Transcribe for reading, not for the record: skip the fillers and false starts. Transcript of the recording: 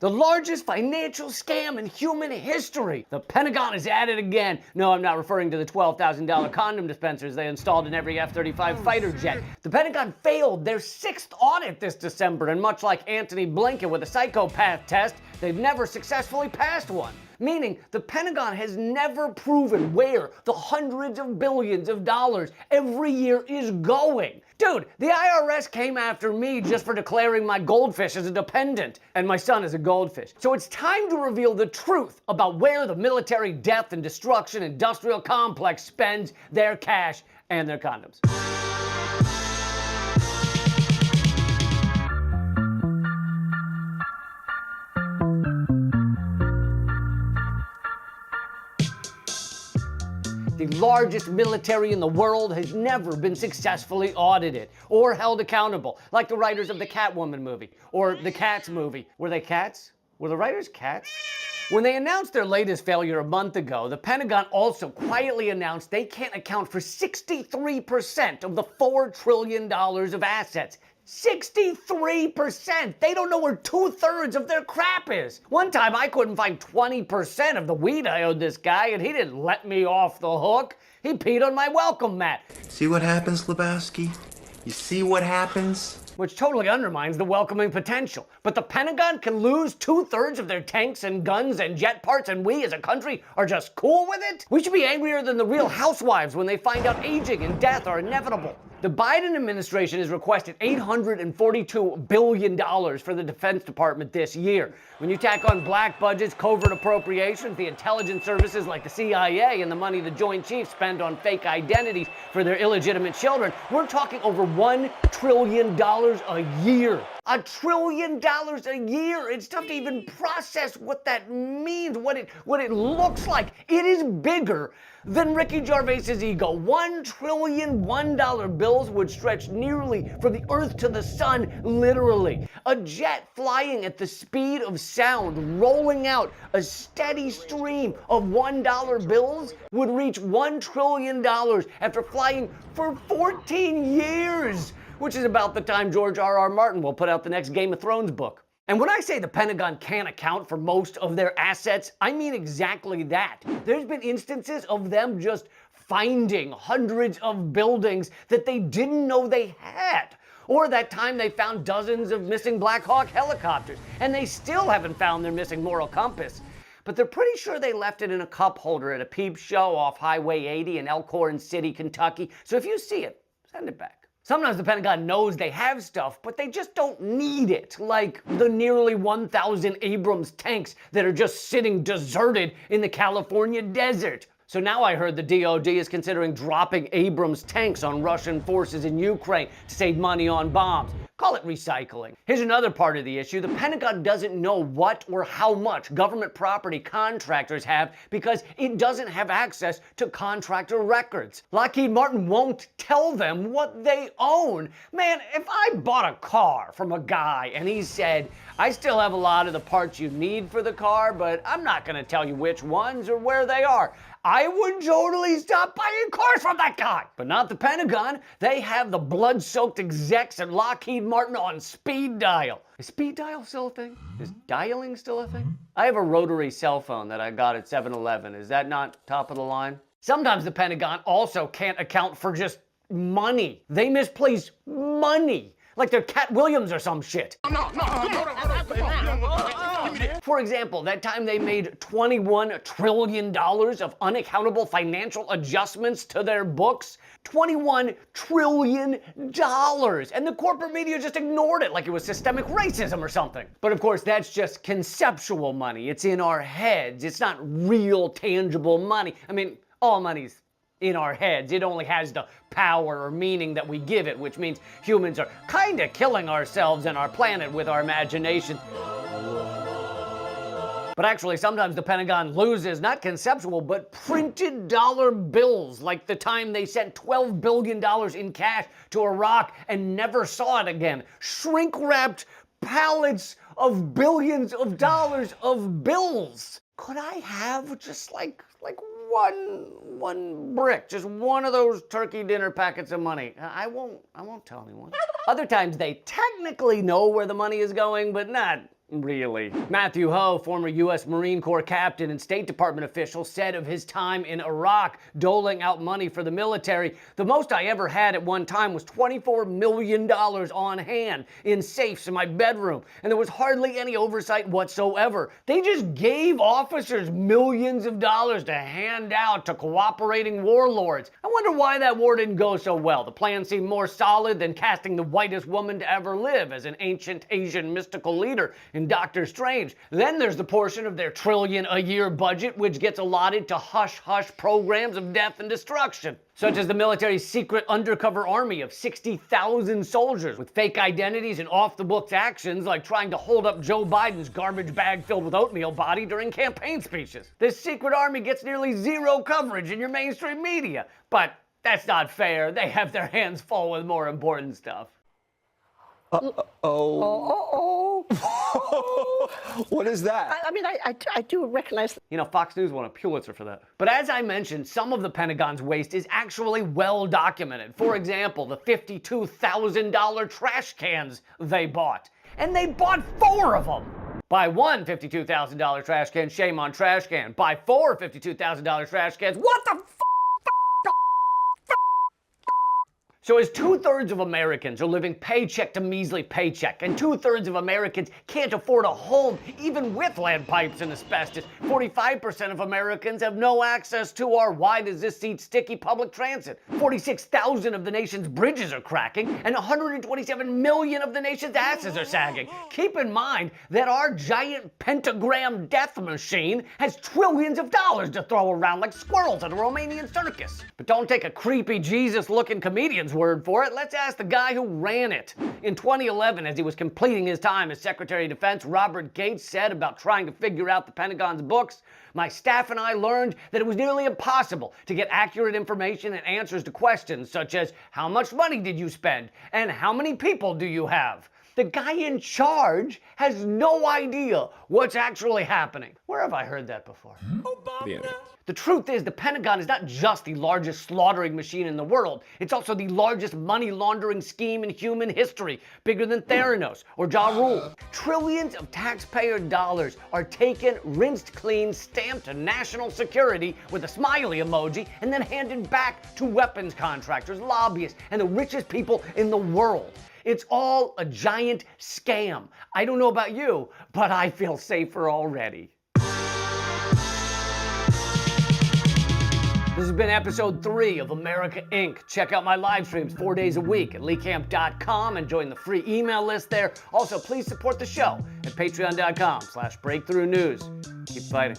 The largest financial scam in human history. The Pentagon is at it again. No, I'm not referring to the $12,000 condom dispensers they installed in every F-35 fighter jet. The Pentagon failed their 6th audit this December, and much like Antony Blinken with a psychopath test, they've never successfully passed one. Meaning, the Pentagon has never proven where the hundreds of billions of dollars every year is going. Dude, the IRS came after me just for declaring my goldfish as a dependent, and my son is a goldfish. So it's time to reveal the truth about where the military death and destruction industrial complex spends their cash and their condoms. The largest military in the world has never been successfully audited or held accountable, like the writers of the Catwoman movie or the Cats movie. Were they cats? Were the writers cats? When they announced their latest failure a month ago, the Pentagon also quietly announced they can't account for 63% of the $4 trillion of assets. 63%! They don't know where 2/3 of their crap is. One time I couldn't find 20% of the weed I owed this guy, and he didn't let me off the hook. He peed on my welcome mat. See what happens, Lebowski? You see what happens? Which totally undermines the welcoming potential. But the Pentagon can lose 2/3 of their tanks and guns and jet parts, and we as a country are just cool with it? We should be angrier than the Real Housewives when they find out aging and death are inevitable. The Biden administration has requested $842 billion for the Defense Department this year. When you tack on black budgets, covert appropriations, the intelligence services like the CIA, and the money the Joint Chiefs spend on fake identities for their illegitimate children, we're talking over $1 trillion a year. $1 trillion a year! It's tough to even process what that means, what it looks like. It is bigger than Ricky Gervais's ego. $1 trillion $1 bills would stretch nearly from the earth to the sun, literally. A jet flying at the speed of sound, rolling out a steady stream of $1 bills, would reach $1 trillion after flying for 14 years, which is about the time George R.R. Martin will put out the next Game of Thrones book. And when I say the Pentagon can't account for most of their assets, I mean exactly that. There's been instances of them just finding hundreds of buildings that they didn't know they had. Or that time they found dozens of missing Black Hawk helicopters, and they still haven't found their missing moral compass. But they're pretty sure they left it in a cup holder at a peep show off Highway 80 in Elkhorn City, Kentucky. So if you see it, send it back. Sometimes the Pentagon knows they have stuff, but they just don't need it, like the nearly 1,000 Abrams tanks that are just sitting deserted in the California desert. So now I heard the DoD is considering dropping Abrams tanks on Russian forces in Ukraine to save money on bombs. Call it recycling. Here's another part of the issue. The Pentagon doesn't know what or how much government property contractors have because it doesn't have access to contractor records. Lockheed Martin won't tell them what they own. Man, if I bought a car from a guy and he said, I still have a lot of the parts you need for the car, but I'm not going to tell you which ones or where they are, I would totally stop buying cars from that guy. But not the Pentagon. They have the blood-soaked execs at Lockheed Martin on speed dial. Is speed dial still a thing? Is dialing still a thing? I have a rotary cell phone that I got at 7-Eleven. Is that not top of the line? Sometimes the Pentagon also can't account for just money. They misplace money. Like they're Cat Williams or some shit. For example, that time they made $21 trillion of unaccountable financial adjustments to their books. $21 trillion! And the corporate media just ignored it like it was systemic racism or something. But of course, that's just conceptual money. It's in our heads. It's not real, tangible money. I mean, all money's in our heads. It only has the power or meaning that we give it, which means humans are kind of killing ourselves and our planet with our imagination. But actually, sometimes the Pentagon loses not conceptual, but printed dollar bills, like the time they sent $12 billion in cash to Iraq and never saw it again. Shrink-wrapped pallets of billions of dollars of bills. Could I have just like one brick, just one of those turkey dinner packets of money? I won't tell anyone. Other times they technically know where the money is going, but not Really? Matthew Ho, former U.S. Marine Corps captain and State Department official, said of his time in Iraq, doling out money for the military, "The most I ever had at one time was $24 million on hand in safes in my bedroom, and there was hardly any oversight whatsoever. They just gave officers millions of dollars to hand out to cooperating warlords. I wonder why that war didn't go so well. The plan seemed more solid than casting the whitest woman to ever live as an ancient Asian mystical leader in Doctor Strange. Then there's the portion of their trillion-a-year budget which gets allotted to hush-hush programs of death and destruction, such as the military's secret undercover army of 60,000 soldiers with fake identities and off-the-books actions like trying to hold up Joe Biden's garbage bag filled with oatmeal body during campaign speeches. This secret army gets nearly zero coverage in your mainstream media, but that's not fair. They have their hands full with more important stuff." What is that? I mean, I do recognize. You know, Fox News won a Pulitzer for that. But as I mentioned, some of the Pentagon's waste is actually well documented. For example, the $52,000 trash cans they bought. And they bought 4 of them. Buy one $52,000 trash can, shame on trash can. Buy 4 $52,000 trash cans, what the f***? So as 2/3 of Americans are living paycheck to measly paycheck, and 2/3 of Americans can't afford a home even with lead pipes and asbestos, 45% of Americans have no access to our why does this seat sticky public transit. 46,000 of the nation's bridges are cracking, and 127 million of the nation's asses are sagging. Keep in mind that our giant pentagram death machine has trillions of dollars to throw around like squirrels at a Romanian circus. But don't take a creepy Jesus-looking comedian's word for it. Let's ask the guy who ran it. In 2011, as he was completing his time as Secretary of Defense, Robert Gates said about trying to figure out the Pentagon's books, "My staff and I learned that it was nearly impossible to get accurate information and answers to questions such as, how much money did you spend? And how many people do you have?" The guy in charge has no idea what's actually happening. Where have I heard that before? The truth is, the Pentagon is not just the largest slaughtering machine in the world, it's also the largest money laundering scheme in human history, bigger than Theranos or Ja Rule. Trillions of taxpayer dollars are taken, rinsed clean, stamped to national security with a smiley emoji, and then handed back to weapons contractors, lobbyists, and the richest people in the world. It's all a giant scam. I don't know about you, but I feel safer already. This has been episode 3 of America Inc. Check out my live streams 4 days a week at leecamp.com and join the free email list there. Also, please support the show at patreon.com/breakthrough news. Keep fighting.